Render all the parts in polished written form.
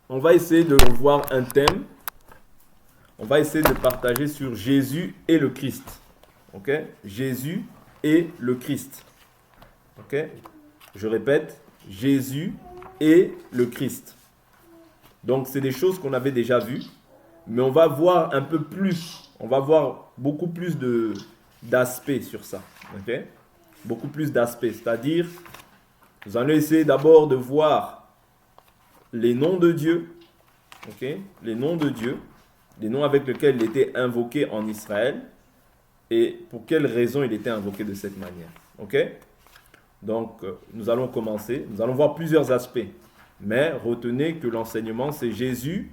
on va essayer de voir un thème. On va essayer de partager sur Jésus et le Christ. Ok? Jésus et le Christ. Ok? Je répète, Jésus et le Christ. Donc, c'est des choses qu'on avait déjà vues, mais on va voir un peu plus. On va voir beaucoup plus d'aspects sur ça. Ok? Beaucoup plus d'aspects. C'est-à-dire, nous allons essayer d'abord de voir les noms de Dieu. Ok? Les noms de Dieu. Les noms avec lesquels il était invoqué en Israël et pour quelles raisons il était invoqué de cette manière. Ok? Donc, nous allons commencer. Nous allons voir plusieurs aspects. Mais retenez que l'enseignement, c'est Jésus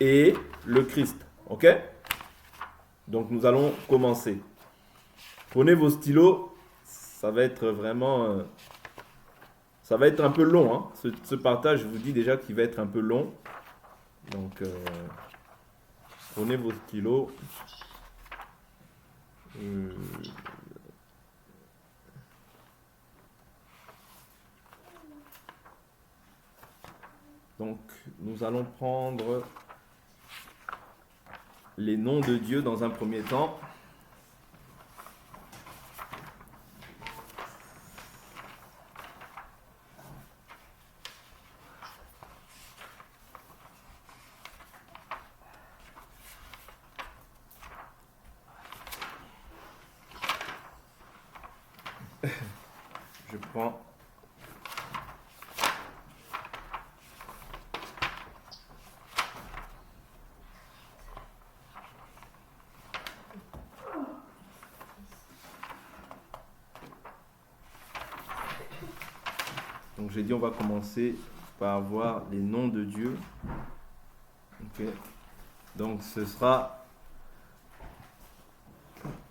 et le Christ. Ok? Donc, nous allons commencer. Prenez vos stylos. Ça va être vraiment... ça va être un peu long. Hein. Ce partage, je vous dis déjà qu'il va être un peu long. Donc... prenez vos stylos. Donc, nous allons prendre les noms de Dieu dans un premier temps. Je prends... Donc j'ai dit on va commencer par voir les noms de Dieu. Ok. Donc ce sera...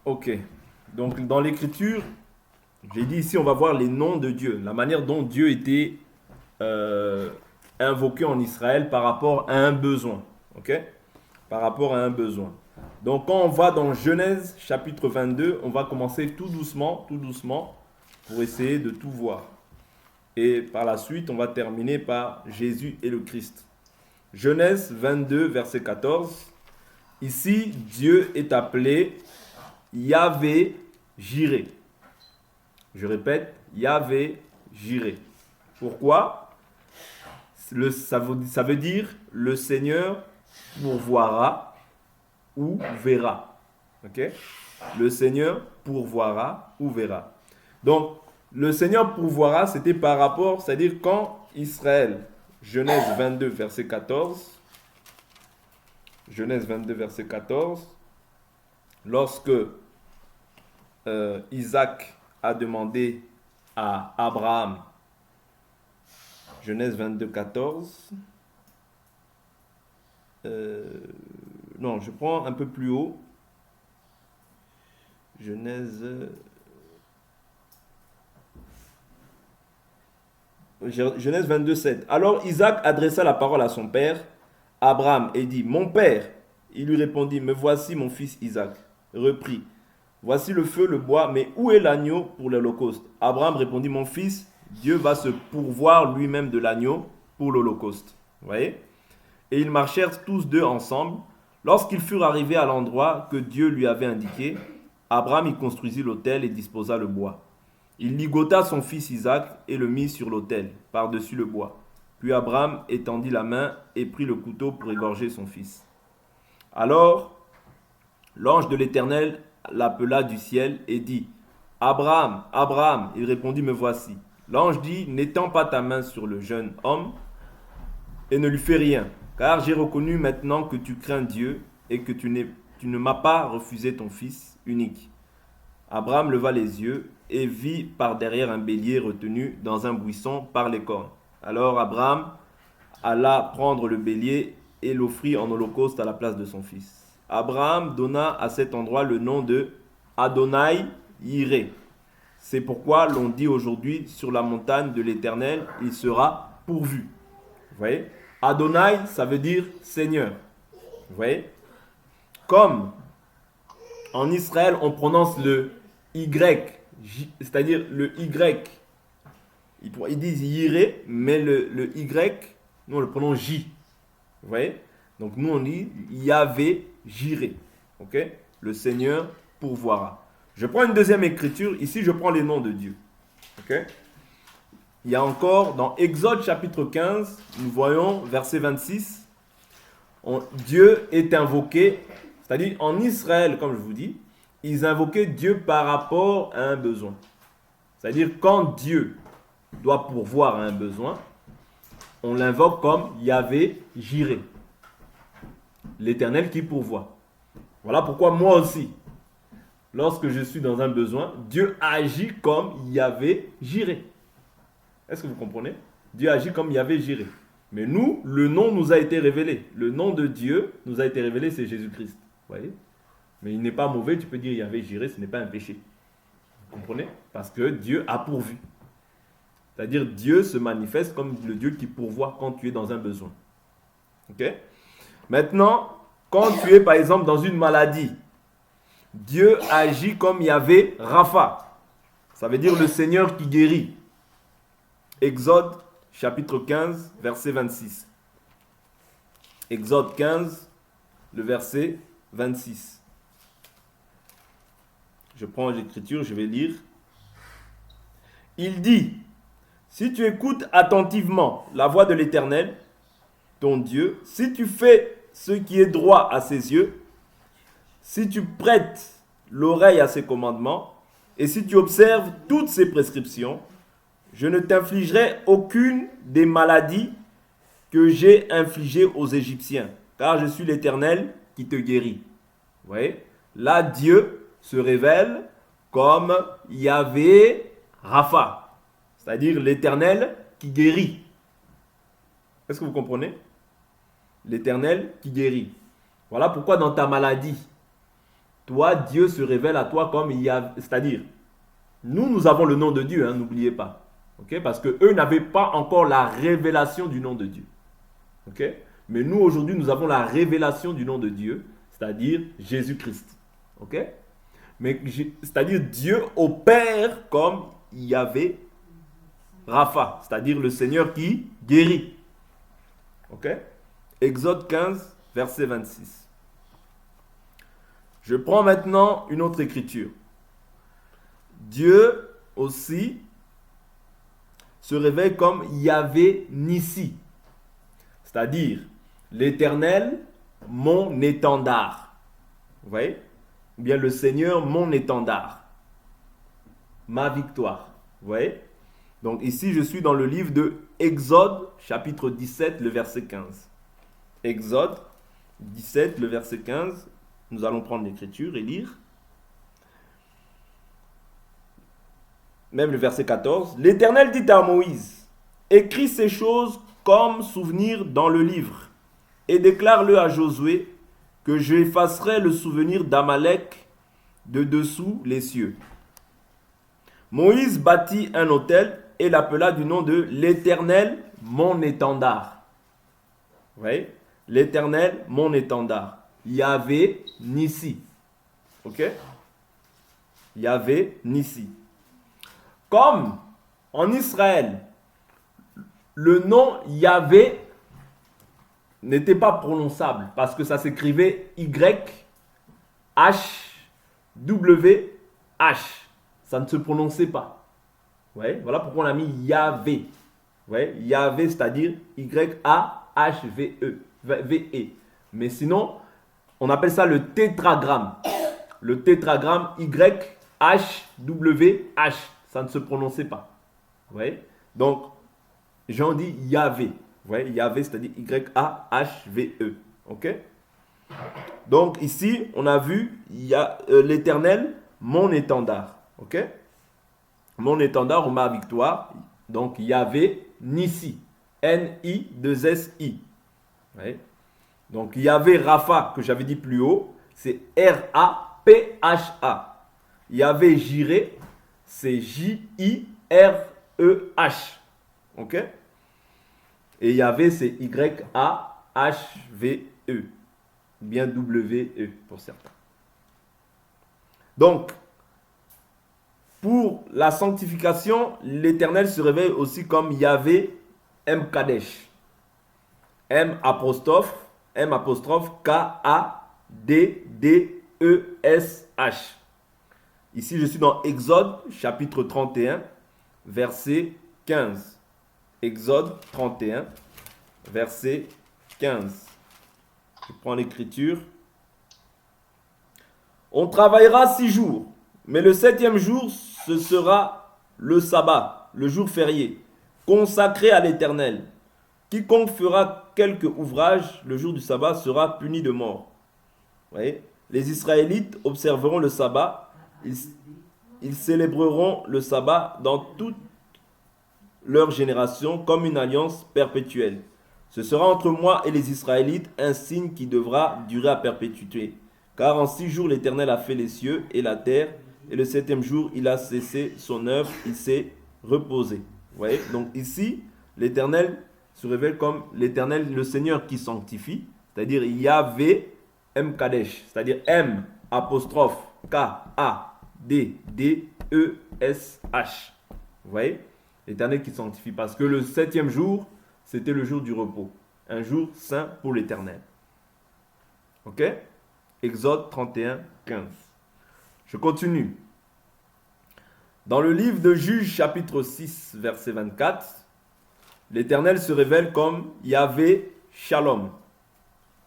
Ok. Donc dans l'écriture, j'ai dit ici on va voir les noms de Dieu. La manière dont Dieu était invoqué en Israël par rapport à un besoin. Ok. Par rapport à un besoin. Donc quand on va dans Genèse chapitre 22, on va commencer tout doucement, pour essayer de tout voir. Et par la suite, on va terminer par Jésus et le Christ. Genèse 22, verset 14. Ici, Dieu est appelé Yahvé Jireh. Je répète, Yahvé Jireh. Pourquoi? Ça veut dire le Seigneur pourvoira ou verra. Ok? Le Seigneur pourvoira ou verra. Donc, le Seigneur pourvoira, c'était par rapport, c'est-à-dire quand Israël, Genèse 22, verset 14, Genèse 22, verset 14, lorsque Isaac a demandé à Abraham, Genèse 22, 14, non, je prends un peu plus haut, Genèse 22, 7. Alors Isaac adressa la parole à son père, Abraham, et dit, mon père. Il lui répondit, me voici mon fils Isaac. Reprit, voici le feu, le bois, mais où est l'agneau pour l'holocauste? Abraham répondit, mon fils, Dieu va se pourvoir lui-même de l'agneau pour l'holocauste. Vous voyez? Et ils marchèrent tous deux ensemble. Lorsqu'ils furent arrivés à l'endroit que Dieu lui avait indiqué, Abraham y construisit l'autel et disposa le bois. Il ligota son fils Isaac et le mit sur l'autel, par-dessus le bois. Puis Abraham étendit la main et prit le couteau pour égorger son fils. Alors, l'ange de l'Éternel l'appela du ciel et dit, Abraham, Abraham, il répondit, me voici. L'ange dit, n'étends pas ta main sur le jeune homme et ne lui fais rien, car j'ai reconnu maintenant que tu crains Dieu et que tu ne m'as pas refusé ton fils unique. Abraham leva les yeux et vit par derrière un bélier retenu dans un buisson par les cornes. Alors Abraham alla prendre le bélier et l'offrit en holocauste à la place de son fils. Abraham donna à cet endroit le nom de Adonai Yireh. C'est pourquoi l'on dit aujourd'hui, sur la montagne de l'Éternel, il sera pourvu. Vous voyez? Adonai, ça veut dire Seigneur. Vous voyez? Comme en Israël, on prononce le Y, c'est-à-dire le Y. Ils disent Yireh, mais le Y, nous on le prononce J. Vous voyez? Donc nous on dit Yahvé Jireh. Ok? Le Seigneur pourvoira. Je prends une deuxième écriture. Ici je prends les noms de Dieu. Ok? Il y a encore dans Exode chapitre 15, nous voyons verset 26. Dieu est invoqué, c'est-à-dire en Israël, comme je vous dis, ils invoquaient Dieu par rapport à un besoin. C'est-à-dire quand Dieu doit pourvoir à un besoin, on l'invoque comme Yahvé Jireh, l'Éternel qui pourvoit. Voilà pourquoi moi aussi, lorsque je suis dans un besoin, Dieu agit comme Yahvé Jireh. Est-ce que vous comprenez? Dieu agit comme Yahvé Jireh. Mais nous, le nom nous a été révélé. Le nom de Dieu nous a été révélé, c'est Jésus-Christ. Vous voyez? Mais il n'est pas mauvais, tu peux dire Yahvé Jireh, ce n'est pas un péché. Vous comprenez? Parce que Dieu a pourvu. C'est-à-dire Dieu se manifeste comme le Dieu qui pourvoit quand tu es dans un besoin. Ok? Maintenant, quand tu es par exemple dans une maladie, Dieu agit comme Yahvé Rapha. Ça veut dire le Seigneur qui guérit. Exode chapitre 15, verset 26. Exode 15, le verset 26. Je prends l'écriture, je vais lire. Il dit, si tu écoutes attentivement la voix de l'Éternel, ton Dieu, si tu fais ce qui est droit à ses yeux, si tu prêtes l'oreille à ses commandements, et si tu observes toutes ses prescriptions, je ne t'infligerai aucune des maladies que j'ai infligées aux Égyptiens, car je suis l'Éternel qui te guérit. Vous voyez? Là, Dieu se révèle comme Yahvé Rapha, c'est-à-dire l'Éternel qui guérit. Est-ce que vous comprenez? L'Éternel qui guérit. Voilà pourquoi dans ta maladie, toi, Dieu se révèle à toi comme Yahvé, c'est-à-dire, nous avons le nom de Dieu, n'oubliez pas. Okay? Parce qu'eux n'avaient pas encore la révélation du nom de Dieu. Okay? Mais nous, aujourd'hui, nous avons la révélation du nom de Dieu, c'est-à-dire Jésus-Christ. Okay? Mais c'est-à-dire Dieu opère comme Yahvé Rapha, c'est-à-dire le Seigneur qui guérit. Okay? Exode 15, verset 26. Je prends maintenant une autre écriture. Dieu aussi se révèle comme Yahvé Nissi, c'est-à-dire l'Éternel, mon étendard. Vous voyez? Ou bien le Seigneur, mon étendard, ma victoire. Vous voyez? Donc ici, je suis dans le livre de Exode, chapitre 17, le verset 15. Exode 17, le verset 15. Nous allons prendre l'écriture et lire. Même le verset 14. L'Éternel dit à Moïse, écris ces choses comme souvenir dans le livre, et déclare-le à Josué que j'effacerai le souvenir d'Amalek de dessous les cieux. Moïse bâtit un autel et l'appela du nom de l'Éternel, mon étendard. Vous voyez? L'Éternel, mon étendard. Yahvé Nissi. Ok? Yahvé Nissi. Comme en Israël, le nom Yahvé n'était pas prononçable parce que ça s'écrivait Y-H-W-H. Ça ne se prononçait pas. Ouais, voilà pourquoi on a mis Yahvé. Ouais, Yahvé, c'est-à-dire Y-A-H-V-E. V-E. Mais sinon, on appelle ça le tétragramme. Le tétragramme Y-H-W-H. Ça ne se prononçait pas. Vous voyez? Donc, j'en dis Yahvé. Vous voyez? Yahvé, c'est-à-dire Y-A-H-V-E. Ok? Donc, ici, on a vu l'Éternel, mon étendard. Ok? Mon étendard ou ma victoire. Donc, Yahvé Nissi. N-I-2-S-I. Vous voyez? Donc, Yahvé Rapha, que j'avais dit plus haut, c'est R-A-P-H-A. Yahvé Jireh, c'est J-I-R-E-H. Ok? Et Yahvé, c'est Y-A-H-V-E. Bien W-E pour certains. Donc, pour la sanctification, l'Éternel se révèle aussi comme Yahvé M-Kadesh. M apostrophe K-A-D-D-E-S-H. Ici, je suis dans Exode, chapitre 31, verset 15. Exode 31, verset 15. Je prends l'écriture. On travaillera 6 jours, mais le 7e jour, ce sera le sabbat, le jour férié, consacré à l'Éternel. Quiconque fera quelque ouvrage le jour du sabbat sera puni de mort. Vous voyez? Les Israélites observeront le sabbat, ils célébreront le sabbat dans toute leur génération comme une alliance perpétuelle. Ce sera entre moi et les Israélites un signe qui devra durer à perpétuité. Car en 6 jours l'Éternel a fait les cieux et la terre, et le 7e jour il a cessé son œuvre, il s'est reposé. Vous voyez? Donc ici, l'Éternel se révèle comme l'Éternel, le Seigneur qui sanctifie, c'est-à-dire Yahvé M Kadesh, c'est-à-dire M apostrophe K-A-D-D-E-S-H. Vous voyez? L'Éternel qui sanctifie, parce que le 7e jour, c'était le jour du repos, un jour saint pour l'Éternel. Ok? Exode 31, 15. Je continue. Dans le livre de Juges, chapitre 6, verset 24, l'Éternel se révèle comme Yahvé Shalom,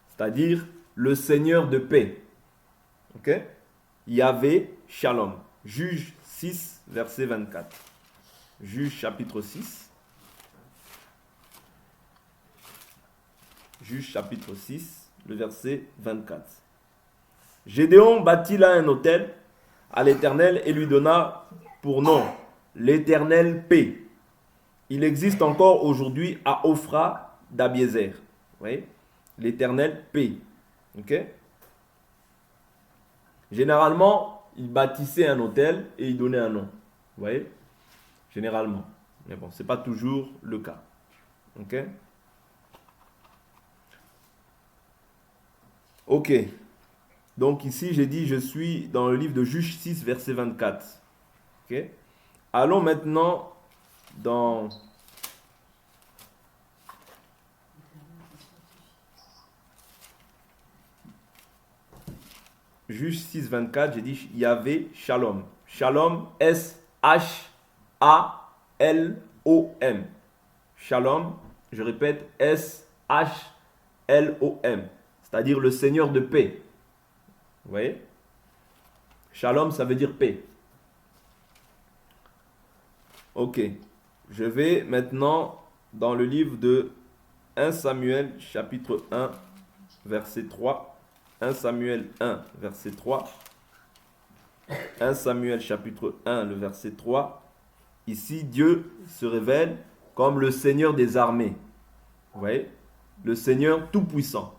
c'est-à-dire le Seigneur de paix. Ok? Yahvé Shalom. Juges 6, verset 24. Juges, chapitre 6. Juges, chapitre 6, le verset 24. Gédéon bâtit là un autel à l'Éternel et lui donna pour nom l'Éternel paix. Il existe encore aujourd'hui à Ophra d'Abiézer. Vous voyez? L'Éternel paix. Ok? Généralement, il bâtissait un autel et il donnait un nom. Vous voyez? Généralement. Mais bon, ce n'est pas toujours le cas. Ok? Ok. Donc ici, j'ai dit, je suis dans le livre de Juges 6, verset 24. Ok? Allons maintenant dans Juges 6, 24, j'ai dit Yahvé Shalom. Shalom, S-H-A-L-O-M. Shalom, je répète, S-H-L-O-M. C'est-à-dire le Seigneur de paix. Vous voyez? Shalom, ça veut dire paix. Ok. Je vais maintenant dans le livre de 1 Samuel, chapitre 1, verset 3. 1 Samuel 1, verset 3. 1 Samuel, chapitre 1, le verset 3. Ici, Dieu se révèle comme le Seigneur des armées. Vous voyez? Le Seigneur tout-puissant.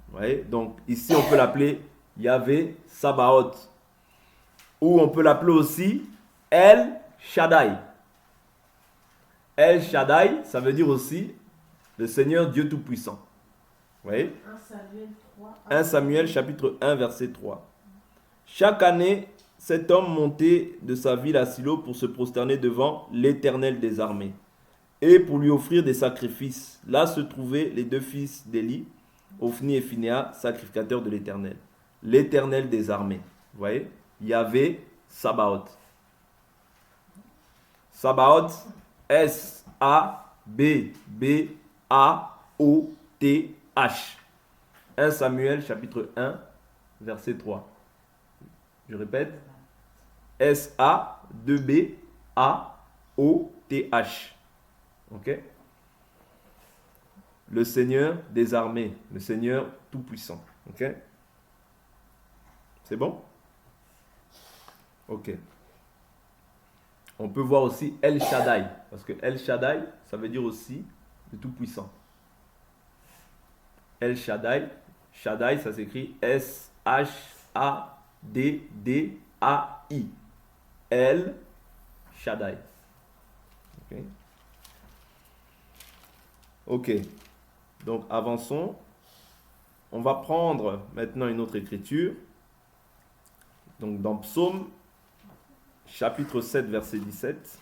Vous voyez? Donc, ici, on peut l'appeler Yahvé Sabaoth. Ou on peut l'appeler aussi El Shaddai. El Shaddai, ça veut dire aussi le Seigneur Dieu Tout-Puissant. Vous voyez? 1 Samuel chapitre 1 verset 3. Chaque année, cet homme montait de sa ville à Silo pour se prosterner devant l'Éternel des armées et pour lui offrir des sacrifices. Là se trouvaient les 2 fils d'Élie, Ophni et Phinehas, sacrificateurs de l'Éternel. L'Éternel des armées. Vous voyez? Yahvé Sabaoth. Sabaoth, S-A-B-B-A-O-T-H. 1 Samuel chapitre 1 verset 3. Je répète. S-A-2-B-A-O-T-H. Ok? Le Seigneur des armées. Le Seigneur tout-puissant. Ok? C'est bon? Ok. On peut voir aussi El Shaddai. Parce que El Shaddai, ça veut dire aussi le tout-puissant. El Shaddai. Shaddai, ça s'écrit S-H-A-D-D-A-I. El Shaddai. Ok. Ok. Donc avançons. On va prendre maintenant une autre écriture. Donc dans Psaume chapitre 7 verset 17.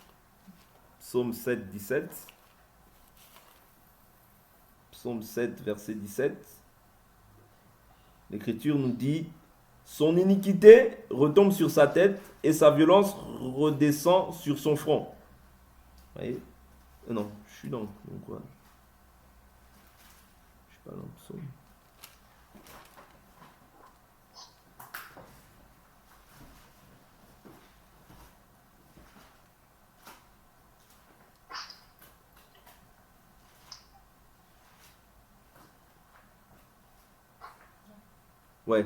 Psaume 7, 17. Psaume 7, verset 17. L'Écriture nous dit: son iniquité retombe sur sa tête et sa violence redescend sur son front. Vous voyez? Non, je suis dans quoi? Je suis pas dans le psaume. Ouais.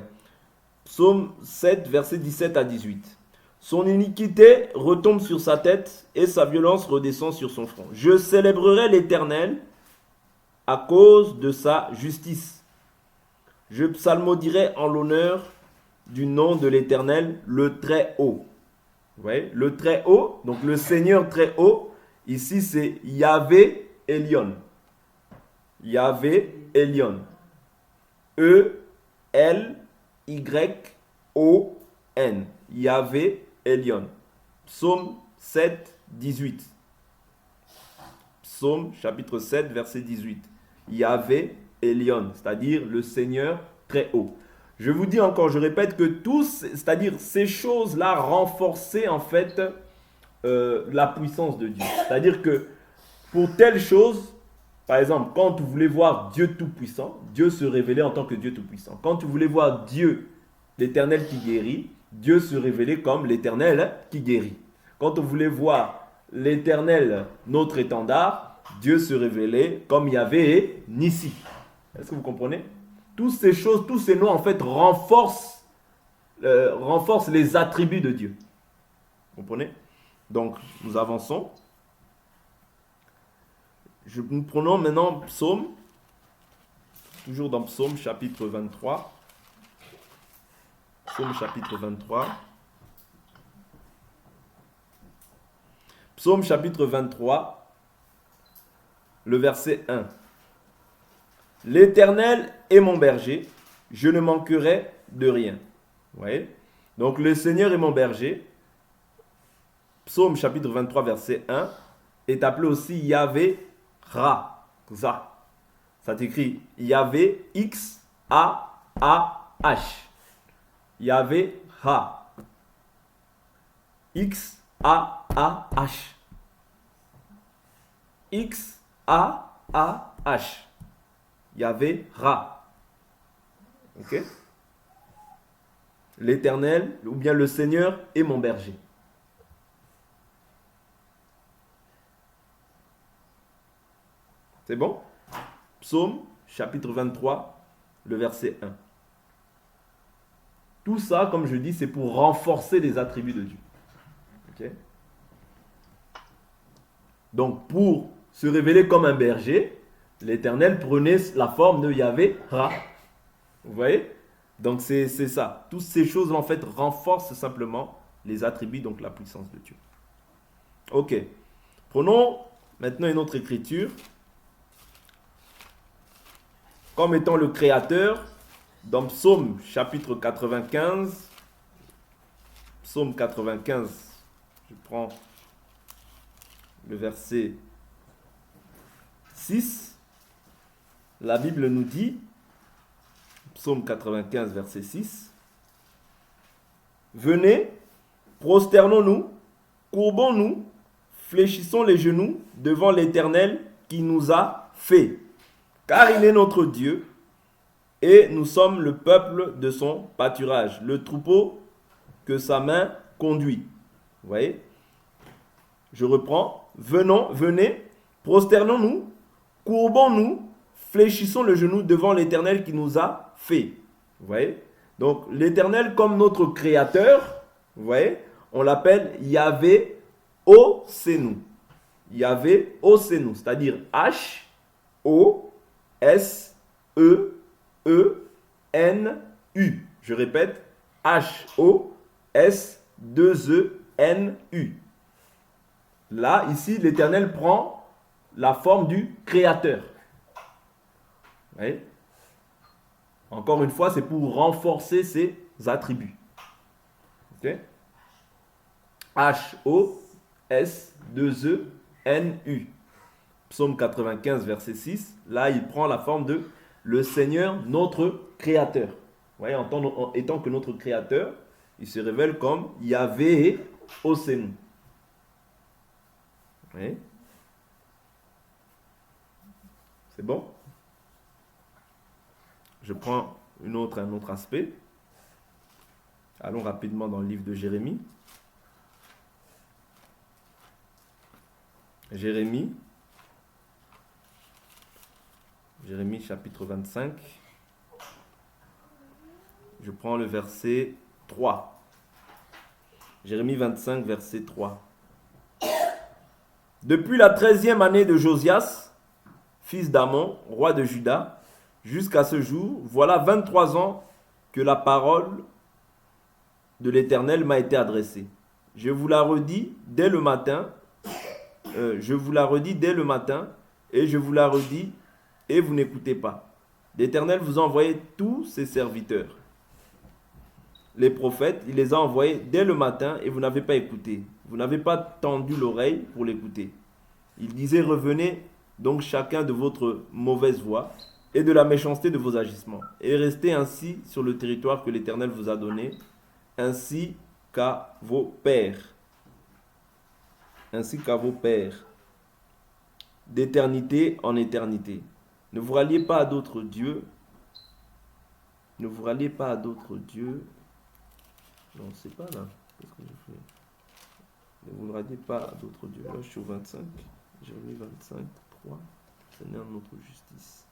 Psaume 7, verset 17 à 18. Son iniquité retombe sur sa tête et sa violence redescend sur son front. Je célébrerai l'Éternel à cause de sa justice. Je psalmodierai en l'honneur du nom de l'Éternel, le Très-Haut. Vous voyez, le Très-Haut, donc le Seigneur Très-Haut, ici c'est Yahvé Elion. Yahvé Elion. E-L-Y-O-N. Yahvé Elion. Psaume 7, 18. Psaume chapitre 7, verset 18. Yahvé Elion, c'est-à-dire le Seigneur très haut. Je vous dis encore, je répète que tous, c'est-à-dire ces choses-là renforçaient en fait la puissance de Dieu. C'est-à-dire que pour telle chose, par exemple, quand vous voulez voir Dieu Tout-Puissant, Dieu se révélait en tant que Dieu Tout-Puissant. Quand vous voulez voir Dieu, l'Éternel qui guérit, Dieu se révélait comme l'Éternel qui guérit. Quand vous voulez voir l'Éternel, notre étendard, Dieu se révélait comme Yahvé Nissi. Est-ce que vous comprenez? Toutes ces choses, tous ces noms en fait renforcent les attributs de Dieu. Vous comprenez? Donc, nous avançons. Nous prenons maintenant Psaume, toujours dans Psaume chapitre 23. Psaume chapitre 23. Psaume chapitre 23, le verset 1. L'Éternel est mon berger, je ne manquerai de rien. Vous voyez? Donc le Seigneur est mon berger. Psaume chapitre 23, verset 1 est appelé aussi Yahvé Ra. Ça s'écrit Yahvé X-A-A-H. Yahvé Ra. X-A-A-H. X-A-A-H. Yahvé Ra. Ok? L'Éternel, ou bien le Seigneur est mon berger. C'est bon? Psaume, chapitre 23, le verset 1. Tout ça, comme je dis, c'est pour renforcer les attributs de Dieu. Okay? Donc, pour se révéler comme un berger, l'Éternel prenait la forme de Yahvé Ra. Vous voyez? Donc, c'est ça. Toutes ces choses, en fait, renforcent simplement les attributs, donc la puissance de Dieu. Ok. Prenons maintenant une autre écriture. Comme étant le Créateur, dans Psaume chapitre 95, Psaume 95, je prends le verset 6, la Bible nous dit, Psaume 95, verset 6, venez, prosternons-nous, courbons-nous, fléchissons les genoux devant l'Éternel qui nous a fait. Car il est notre Dieu, et nous sommes le peuple de son pâturage, le troupeau que sa main conduit. Vous voyez? Je reprends. Venez, prosternons-nous, courbons-nous, fléchissons le genou devant l'Éternel qui nous a fait. Vous voyez? Donc l'Éternel comme notre Créateur, vous voyez, on l'appelle Yahvé Osenu. Yahvé Osenu, c'est-à-dire H-O-S-E-E-N-U. Je répète, H-O-S-2-E-N-U. Là, ici, l'Éternel prend la forme du Créateur. Vous voyez? Encore une fois, c'est pour renforcer ses attributs. Ok? H-O-S-2-E-N-U. Psaume 95, verset 6, là, il prend la forme de le Seigneur, notre Créateur. Vous voyez, étant que notre Créateur, il se révèle comme Yahvé Osenu. Oui. C'est bon? Je prends un autre aspect. Allons rapidement dans le livre de Jérémie. Jérémie chapitre 25. Je prends le verset 3. Jérémie 25, verset 3. Depuis la 13e année de Josias, fils d'Amon, roi de Juda, jusqu'à ce jour, voilà 23 ans que la parole de l'Éternel m'a été adressée. Je vous la redis dès le matin, et je vous la redis, et vous n'écoutez pas. L'Éternel vous a envoyé tous ses serviteurs. Les prophètes, il les a envoyés dès le matin et vous n'avez pas écouté. Vous n'avez pas tendu l'oreille pour l'écouter. Il disait, revenez donc chacun de votre mauvaise voie et de la méchanceté de vos agissements, et restez ainsi sur le territoire que l'Éternel vous a donné, ainsi qu'à vos pères. Ainsi qu'à vos pères, d'éternité en éternité. Ne vous ralliez pas à d'autres dieux. Ne vous ralliez pas à d'autres dieux. Non, c'est pas là. Qu'est-ce que j'ai fait? Ne vous ralliez pas à d'autres dieux. Là, je suis au 25. Jérémie 25, 3. Seigneur, notre justice.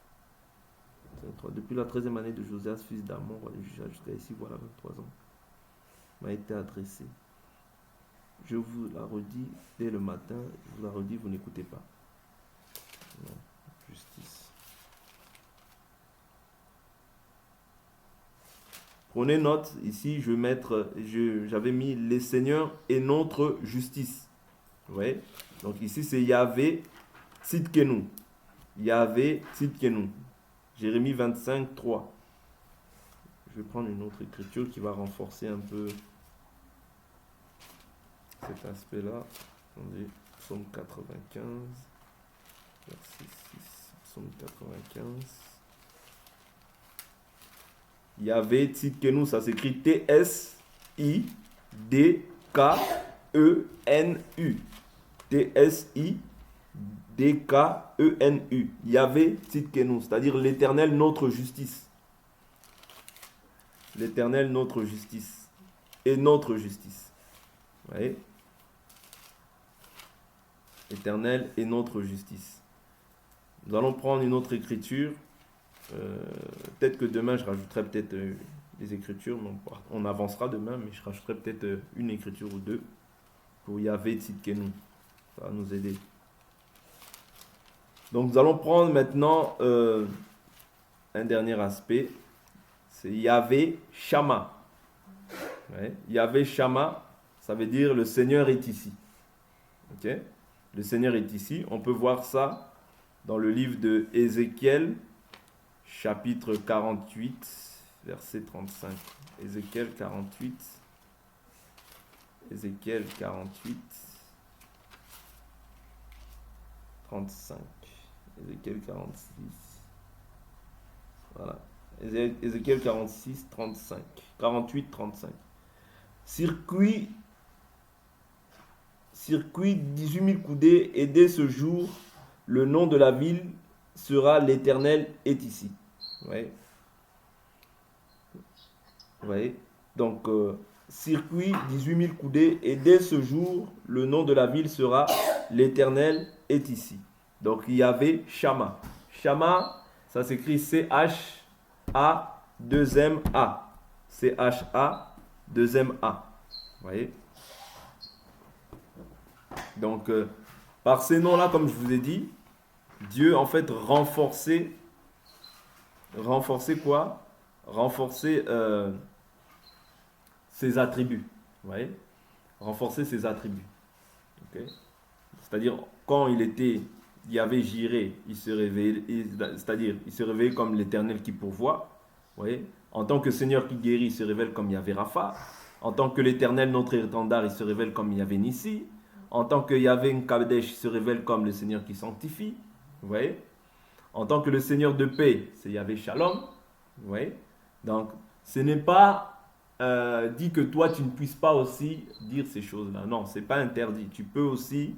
23. Depuis la 13e année de Josias, fils d'Amon, roi de Juda, jusqu'à ici, voilà 23 ans, m'a été adressé. Je vous la redis dès le matin, je vous la redis, vous n'écoutez pas. Non, justice. Prenez note, ici, j'avais mis les seigneurs et notre justice. Vous voyez? Donc ici, c'est Yahvé Tzidkenu. Yahvé Tzidkenu. Jérémie 25, 3. Je vais prendre une autre écriture qui va renforcer un peu cet aspect-là. Attendez, Psaume 95, verset 6. Psaume 95. Yahvé Tzidkenu, ça s'écrit T-S-I-D-K-E-N-U. T-S-I-D-K-E-N-U. Yahvé Tzidkenu, c'est-à-dire l'Éternel notre justice. L'Éternel notre justice. Et notre justice. Vous voyez? Éternel et notre justice. Nous allons prendre une autre écriture. Peut-être que demain je rajouterai peut-être des écritures. On avancera demain, mais je rajouterai peut-être une écriture ou deux pour Yahvé Tzidkenu. Ça va nous aider. Donc nous allons prendre maintenant un dernier aspect. C'est Yahvé Shama. Ouais. Yahvé Shama, ça veut dire le Seigneur est ici. Ok? Le Seigneur est ici. On peut voir ça dans le livre de Ézéchiel, chapitre 48, verset 35. Ézéchiel 48. Ézéchiel 48, 35. Ézéchiel 46. Voilà. Ézéchiel 46, 35. 48, 35. Circuit 18 000 coudées, et dès ce jour, le nom de la ville sera l'Éternel est ici. Vous voyez? Donc, circuit 18 000 coudées, et dès ce jour, le nom de la ville sera l'Éternel est ici. Donc, il y avait Shama. Shama, ça s'écrit C-H-A-2-M-A. C-H-A-2-M-A. Vous voyez? Donc, par ces noms-là, comme je vous ai dit, Dieu, en fait, renforçait quoi? Renforcer ses attributs. Vous voyez? Renforcer ses attributs. Okay? C'est-à-dire, quand il y avait Jiré, il se réveillait comme l'Éternel qui pourvoit. Vous voyez? En tant que Seigneur qui guérit, il se révèle comme Yahvé Rapha. En tant que l'Éternel, notre étendard, il se révèle comme Yahvé Nissi. En tant que Yahvé Nkadesh, il se révèle comme le Seigneur qui sanctifie. Vous voyez? En tant que le Seigneur de paix, c'est Yahvé Shalom. Vous voyez? Donc, ce n'est pas dit que toi, tu ne puisses pas aussi dire ces choses-là. Non, ce n'est pas interdit. Tu peux aussi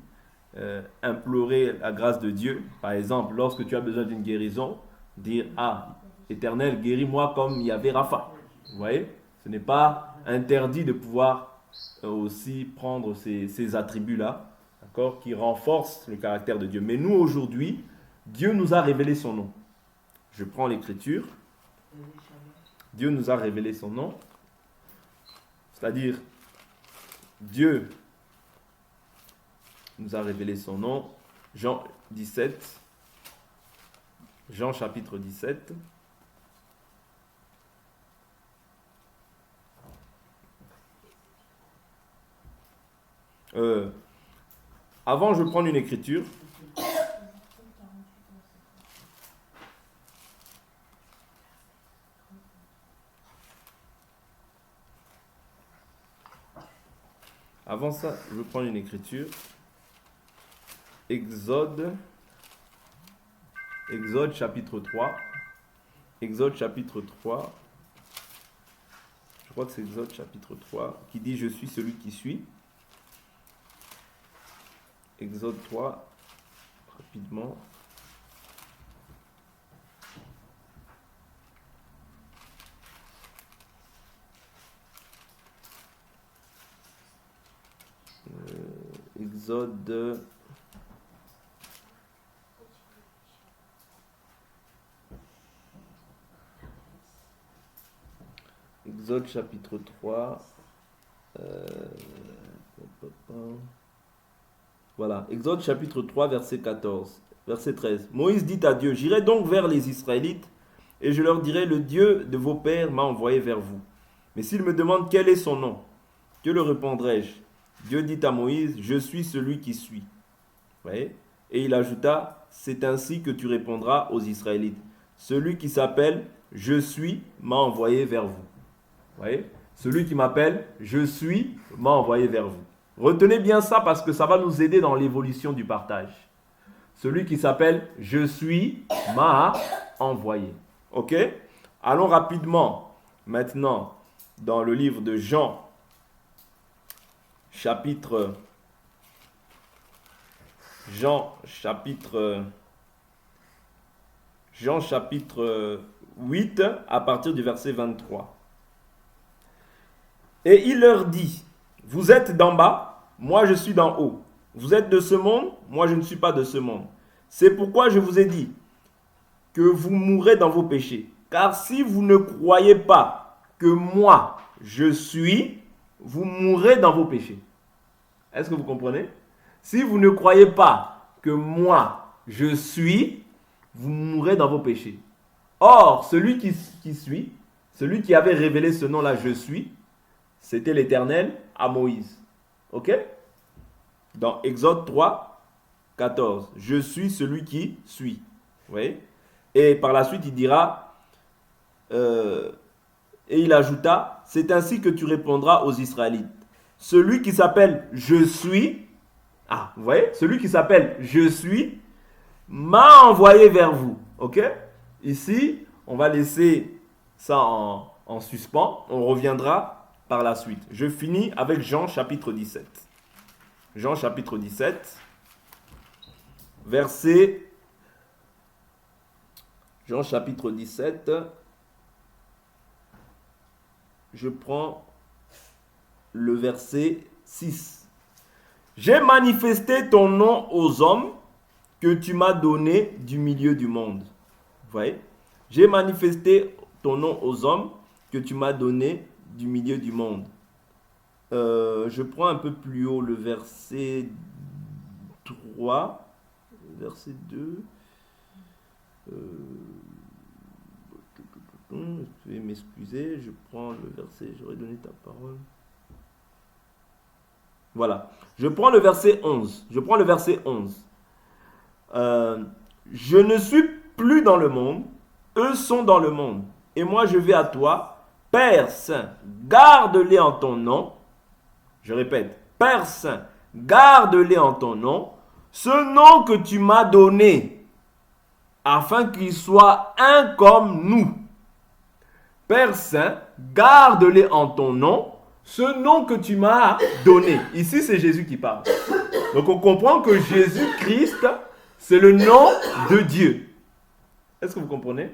implorer la grâce de Dieu. Par exemple, lorsque tu as besoin d'une guérison, dire, ah, Éternel, guéris-moi comme Yahvé Rapha. Vous voyez? Ce n'est pas interdit de pouvoir aussi prendre ces attributs-là, d'accord, qui renforcent le caractère de Dieu. Mais nous, aujourd'hui, Dieu nous a révélé son nom. Je prends l'écriture. Dieu nous a révélé son nom. C'est-à-dire, Dieu nous a révélé son nom. Jean 17. Jean chapitre 17. Avant, je vais prendre une écriture. Avant ça, je vais prendre une écriture. Exode chapitre 3. Exode chapitre 3. Je crois que c'est Exode chapitre 3 qui dit « Je suis celui qui suis ». Exode 3, rapidement. Exode. Exode chapitre 3. Voilà, Exode chapitre 3, verset 14, verset 13. Moïse dit à Dieu, j'irai donc vers les Israélites et je leur dirai, le Dieu de vos pères m'a envoyé vers vous. Mais s'ils me demandent quel est son nom, que leur répondrai-je? Dieu dit à Moïse, je suis celui qui suis. Vous voyez? Et il ajouta, c'est ainsi que tu répondras aux Israélites. Celui qui s'appelle je suis m'a envoyé vers vous. Vous voyez? Celui qui m'appelle je suis m'a envoyé vers vous. Retenez bien ça parce que ça va nous aider dans l'évolution du partage. Celui qui s'appelle je suis m'a envoyé. Ok? Allons rapidement maintenant dans le livre de Jean, chapitre 8 à partir du verset 23. Et il leur dit, vous êtes d'en bas, moi je suis d'en haut. Vous êtes de ce monde, moi je ne suis pas de ce monde. C'est pourquoi je vous ai dit que vous mourrez dans vos péchés. Car si vous ne croyez pas que moi je suis, vous mourrez dans vos péchés. Est-ce que vous comprenez? Si vous ne croyez pas que moi je suis, vous mourrez dans vos péchés. Or, celui qui suit, celui qui avait révélé ce nom-là, je suis, c'était l'Éternel à Moïse. Ok? Dans Exode 3, 14. Je suis celui qui suit. Vous voyez? Et par la suite, il dira, et il ajouta, c'est ainsi que tu répondras aux Israélites. Celui qui s'appelle je suis, ah, vous voyez? Celui qui s'appelle je suis, m'a envoyé vers vous. Ok? Ici, on va laisser ça en suspens. On reviendra par la suite. Je finis avec Jean chapitre 17. Jean chapitre 17, verset... Jean chapitre 17, je prends le verset 6. J'ai manifesté ton nom aux hommes que tu m'as donné du milieu du monde. Vous voyez? J'ai manifesté ton nom aux hommes que tu m'as donné du milieu du monde. Je prends un peu plus haut le verset 3, verset 2. Veuillez m'excuser, je prends le verset, j'aurais donné ta parole. Voilà, je prends le verset 11. Je prends le verset 11. Je ne suis plus dans le monde, eux sont dans le monde, et moi je vais à toi. Père Saint, garde-les en ton nom. Je répète, Père Saint, garde-les en ton nom, ce nom que tu m'as donné. afin qu'ils soient un comme nous. Père Saint, garde-les en ton nom, ce nom que tu m'as donné. Ici, c'est Jésus qui parle. Donc, on comprend que Jésus-Christ, c'est le nom de Dieu. Est-ce que vous comprenez?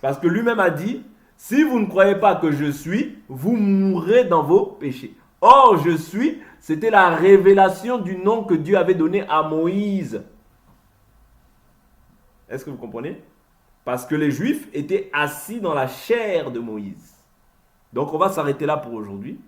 Parce que lui-même a dit, si vous ne croyez pas que je suis, vous mourrez dans vos péchés. Or, je suis, c'était la révélation du nom que Dieu avait donné à Moïse. Est-ce que vous comprenez? Parce que les Juifs étaient assis dans la chair de Moïse. Donc, on va s'arrêter là pour aujourd'hui.